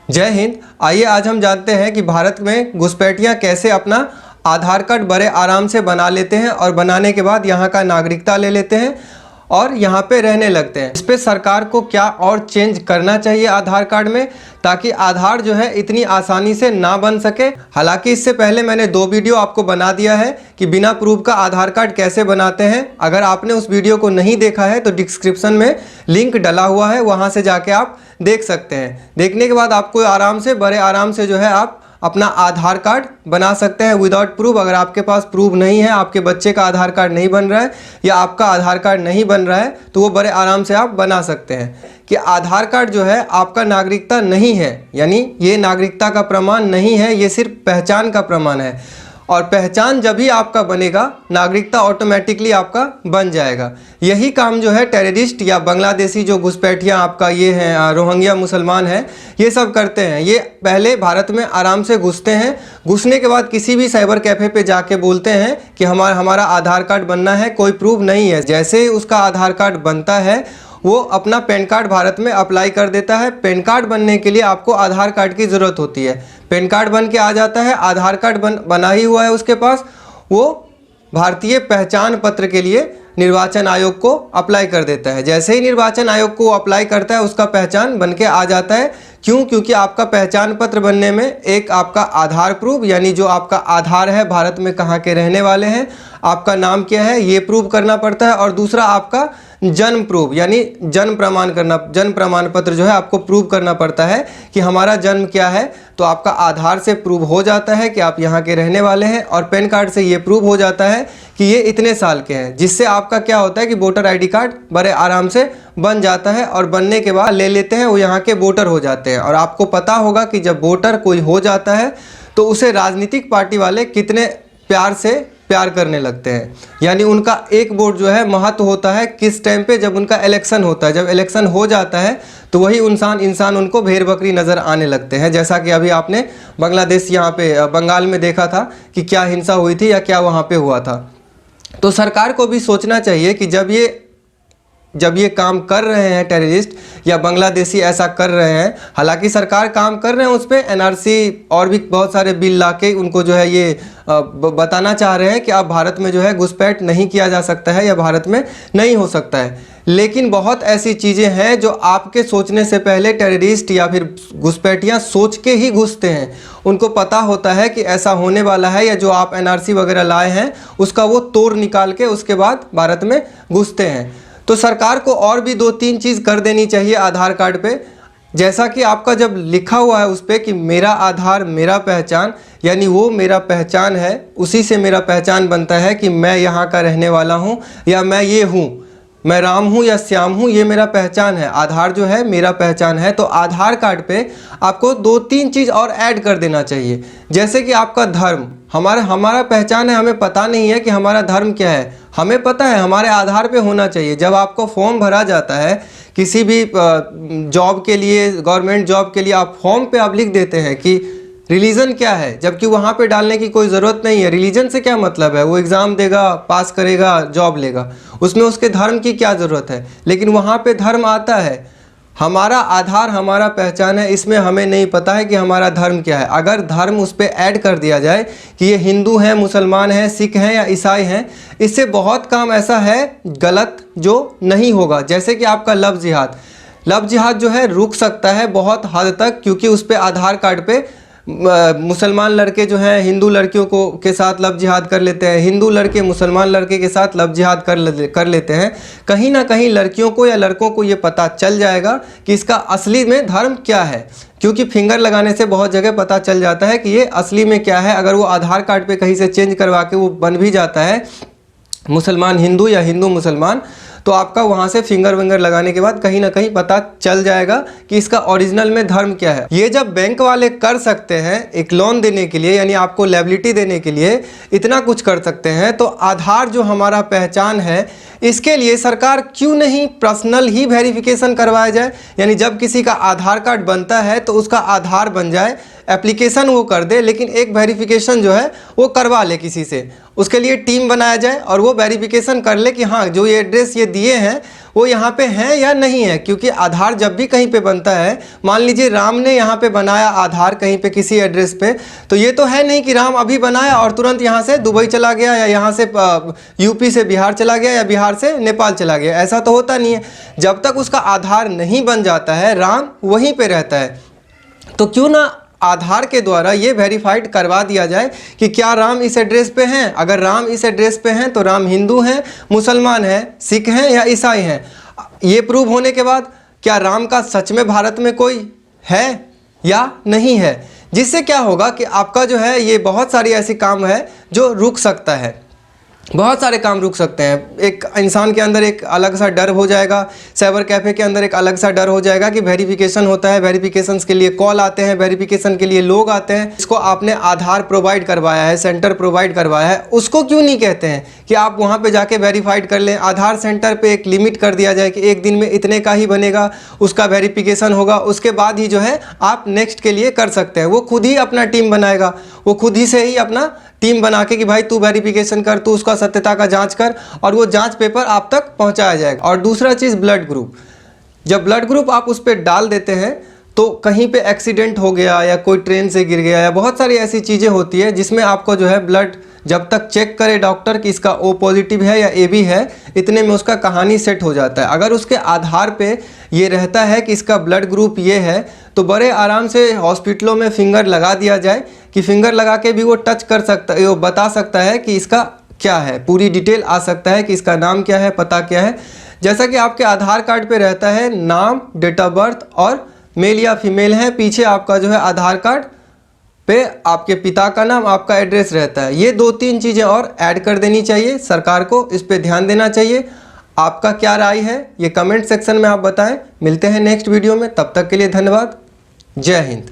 जय हिंद। आइए आज हम जानते हैं कि भारत में घुसपैठियां कैसे अपना आधार कार्ड बड़े आराम से बना लेते हैं और बनाने के बाद यहाँ का नागरिकता ले लेते हैं और यहाँ पे रहने लगते हैं। इस पे सरकार को क्या और चेंज करना चाहिए आधार कार्ड में, ताकि आधार जो है इतनी आसानी से ना बन सके। हालांकि इससे पहले मैंने 2 वीडियो आपको बना दिया है कि बिना प्रूफ का आधार कार्ड कैसे बनाते हैं। अगर आपने उस वीडियो को नहीं देखा है तो डिस्क्रिप्शन में लिंक डला हुआ है, वहाँ से जाके आप देख सकते हैं। देखने के बाद आपको आराम से बड़े आराम से जो है आप अपना आधार कार्ड बना सकते हैं विदाउट प्रूफ। अगर आपके पास प्रूफ नहीं है, आपके बच्चे का आधार कार्ड नहीं बन रहा है या आपका आधार कार्ड नहीं बन रहा है, तो वो बड़े आराम से आप बना सकते हैं। कि आधार कार्ड जो है आपका नागरिकता नहीं है, यानी ये नागरिकता का प्रमाण नहीं है, ये सिर्फ पहचान का प्रमाण है। और पहचान जब भी आपका बनेगा, नागरिकता ऑटोमेटिकली आपका बन जाएगा। यही काम जो है टेररिस्ट या बांग्लादेशी जो घुसपैठियाँ आपका ये हैं, रोहिंग्या मुसलमान हैं, ये सब करते हैं। ये पहले भारत में आराम से घुसते हैं, घुसने के बाद किसी भी साइबर कैफ़े पे जाके बोलते हैं कि हमारा आधार कार्ड बनना है, कोई प्रूफ नहीं है। जैसे ही उसका आधार कार्ड बनता है, वो अपना पैन कार्ड भारत में अप्लाई कर देता है। पैन कार्ड बनने के लिए आपको आधार कार्ड की ज़रूरत होती है। पैन कार्ड बन के आ जाता है, आधार कार्ड बना ही हुआ है उसके पास, वो भारतीय पहचान पत्र के लिए निर्वाचन आयोग को अप्लाई कर देता है। जैसे ही निर्वाचन आयोग को अप्लाई करता है, उसका पहचान बन के आ जाता है। क्यों? क्योंकि आपका पहचान पत्र बनने में एक आपका आधार प्रूफ, यानी जो आपका आधार है, भारत में कहाँ के रहने वाले हैं, आपका नाम क्या है, ये प्रूफ करना पड़ता है। और दूसरा आपका जन्म प्रूफ, यानी जन्म प्रमाण पत्र जो है आपको प्रूव करना पड़ता है कि हमारा जन्म क्या है। तो आपका आधार से प्रूव हो जाता है कि आप यहाँ के रहने वाले हैं, और पैन कार्ड से ये प्रूव हो जाता है कि ये इतने साल के हैं। जिससे आपका क्या होता है कि वोटर आईडी कार्ड बड़े आराम से बन जाता है, और बनने के बाद ले लेते हैं, वो यहाँ के वोटर हो जाते हैं। और आपको पता होगा कि जब वोटर कोई हो जाता है तो उसे राजनीतिक पार्टी वाले कितने प्यार से प्यार करने लगते हैं। यानी उनका एक वोट जो है महत्व होता है किस टाइम पे, जब उनका इलेक्शन होता है। जब इलेक्शन हो जाता है तो वही इंसान उनको भेड़ बकरी नज़र आने लगते हैं। जैसा कि अभी आपने बांग्लादेश यहाँ पे बंगाल में देखा था कि क्या हिंसा हुई थी या क्या वहाँ पे हुआ था। तो सरकार को भी सोचना चाहिए कि जब ये काम कर रहे हैं टेररिस्ट या बांग्लादेशी ऐसा कर रहे हैं, हालांकि सरकार काम कर रहे हैं उस पर, एनआरसी और भी बहुत सारे बिल लाके उनको जो है ये बताना चाह रहे हैं कि अब भारत में जो है घुसपैठ नहीं किया जा सकता है या भारत में नहीं हो सकता है। लेकिन बहुत ऐसी चीज़ें हैं जो आपके सोचने से पहले टेररिस्ट या फिर घुसपैठियाँ सोच के ही घुसते हैं। उनको पता होता है कि ऐसा होने वाला है, या जो आप एनआरसी वगैरह लाए हैं उसका वो तोड़ निकाल के उसके बाद भारत में घुसते हैं। तो सरकार को और भी 2-3 चीज़ कर देनी चाहिए आधार कार्ड पे। जैसा कि आपका जब लिखा हुआ है उस पर कि मेरा आधार मेरा पहचान, यानी वो मेरा पहचान है, उसी से मेरा पहचान बनता है कि मैं यहाँ का रहने वाला हूँ या मैं ये हूँ, मैं राम हूँ या श्याम हूँ, ये मेरा पहचान है। आधार जो है मेरा पहचान है। तो आधार कार्ड पे आपको 2-3 चीज़ और ऐड कर देना चाहिए। जैसे कि आपका धर्म, हमारा पहचान है, हमें पता नहीं है कि हमारा धर्म क्या है, हमें पता है, हमारे आधार पे होना चाहिए। जब आपको फॉर्म भरा जाता है किसी भी जॉब के लिए, गवर्नमेंट जॉब के लिए, आप फॉर्म पे आप लिख देते हैं कि रिलीजन क्या है, जबकि वहाँ पे डालने की कोई ज़रूरत नहीं है। रिलीजन से क्या मतलब है, वो एग्ज़ाम देगा, पास करेगा, जॉब लेगा, उसमें उसके धर्म की क्या ज़रूरत है। लेकिन वहाँ पे धर्म आता है। हमारा आधार हमारा पहचान है, इसमें हमें नहीं पता है कि हमारा धर्म क्या है। अगर धर्म उस पर ऐड कर दिया जाए कि ये हिंदू हैं, मुसलमान हैं, सिख हैं या ईसाई हैं, इससे बहुत काम ऐसा है गलत जो नहीं होगा। जैसे कि आपका लव जिहाद जो है रुक सकता है बहुत हद तक, क्योंकि उस पर आधार कार्ड पे मुसलमान लड़के जो हैं हिंदू लड़कियों को के साथ लव जिहाद कर लेते हैं, हिंदू लड़के मुसलमान लड़के के साथ लव जिहाद कर लेते हैं। कहीं ना कहीं लड़कियों को या लड़कों को ये पता चल जाएगा कि इसका असली में धर्म क्या है, क्योंकि फिंगर लगाने से बहुत जगह पता चल जाता है कि ये असली में क्या है। अगर वो आधार कार्ड पे कहीं से चेंज करवा के वो बन भी जाता है मुसलमान हिंदू या हिंदू मुसलमान, तो आपका वहाँ से फिंगर विंगर लगाने के बाद कहीं ना कहीं पता चल जाएगा कि इसका ओरिजिनल में धर्म क्या है। ये जब बैंक वाले कर सकते हैं एक लोन देने के लिए, यानी आपको लायबिलिटी देने के लिए इतना कुछ कर सकते हैं, तो आधार जो हमारा पहचान है, इसके लिए सरकार क्यों नहीं पर्सनल ही वेरिफिकेशन करवाया जाए। यानी जब किसी का आधार कार्ड बनता है तो उसका आधार बन जाए एप्लीकेशन वो कर दे, लेकिन एक वेरिफिकेशन जो है वो करवा ले किसी से। उसके लिए टीम बनाया जाए और वो वेरिफिकेशन कर ले कि हाँ जो ये एड्रेस ये दिए हैं वो यहाँ पे हैं या नहीं है। क्योंकि आधार जब भी कहीं पे बनता है, मान लीजिए राम ने यहाँ पे बनाया आधार कहीं पे किसी एड्रेस पे, तो ये तो है नहीं कि राम अभी बनाया और तुरंत यहाँ से दुबई चला गया या यहाँ से यूपी से बिहार चला गया या बिहार से नेपाल चला गया। ऐसा तो होता नहीं है। जब तक उसका आधार नहीं बन जाता है, राम वहीं पे रहता है। तो क्यों ना आधार के द्वारा ये वेरीफाइड करवा दिया जाए कि क्या राम इस एड्रेस पे हैं। अगर राम इस एड्रेस पे हैं तो राम हिंदू हैं, मुसलमान हैं, सिख हैं या ईसाई हैं। ये प्रूव होने के बाद क्या राम का सच में भारत में कोई है या नहीं है, जिससे क्या होगा कि आपका जो है ये बहुत सारी ऐसी काम है जो रुक सकता है, बहुत सारे काम रुक सकते हैं। एक इंसान के अंदर एक अलग सा डर हो जाएगा, साइबर कैफ़े के अंदर एक अलग सा डर हो जाएगा कि वेरिफिकेशन होता है, वेरिफिकेशंस के लिए कॉल आते हैं, वेरिफिकेशन के लिए लोग आते हैं। इसको आपने आधार प्रोवाइड करवाया है, सेंटर प्रोवाइड करवाया है, उसको क्यों नहीं कहते हैं कि आप वहाँ पे जाके वेरीफाइड कर लें। आधार सेंटर पे एक लिमिट कर दिया जाए कि एक दिन में इतने का ही बनेगा, उसका वेरिफिकेशन होगा, उसके बाद ही जो है आप नेक्स्ट के लिए कर सकते हैं। वो खुद ही अपना टीम बनाएगा, वो खुद ही से ही अपना टीम बना के कि भाई तू वेरिफिकेशन कर, तू उसका सत्यता का जांच कर, और वो जांच पेपर आप तक पहुंचाया जाएगा। और दूसरा चीज़ ब्लड ग्रुप, जब ब्लड ग्रुप आप उस पर डाल देते हैं तो कहीं पे एक्सीडेंट हो गया या कोई ट्रेन से गिर गया या बहुत सारी ऐसी चीज़ें होती है जिसमें आपको जो है ब्लड जब तक चेक करे डॉक्टर कि इसका O पॉजिटिव है या AB है, इतने में उसका कहानी सेट हो जाता है। अगर उसके आधार पे ये रहता है कि इसका ब्लड ग्रुप ये है तो बड़े आराम से हॉस्पिटलों में फिंगर लगा दिया जाए कि फिंगर लगा के भी वो टच कर सकता है, वो बता सकता है कि इसका क्या है, पूरी डिटेल आ सकता है कि इसका नाम क्या है, पता क्या है। जैसा कि आपके आधार कार्ड पे रहता है नाम, डेट ऑफ बर्थ और मेल या फीमेल है, पीछे आपका जो है आधार कार्ड पे आपके पिता का नाम, आपका एड्रेस रहता है। ये 2-3 चीज़ें और ऐड कर देनी चाहिए, सरकार को इस पे ध्यान देना चाहिए। आपका क्या राय है ये कमेंट सेक्शन में आप बताएं। मिलते हैं नेक्स्ट वीडियो में, तब तक के लिए धन्यवाद। जय हिंद।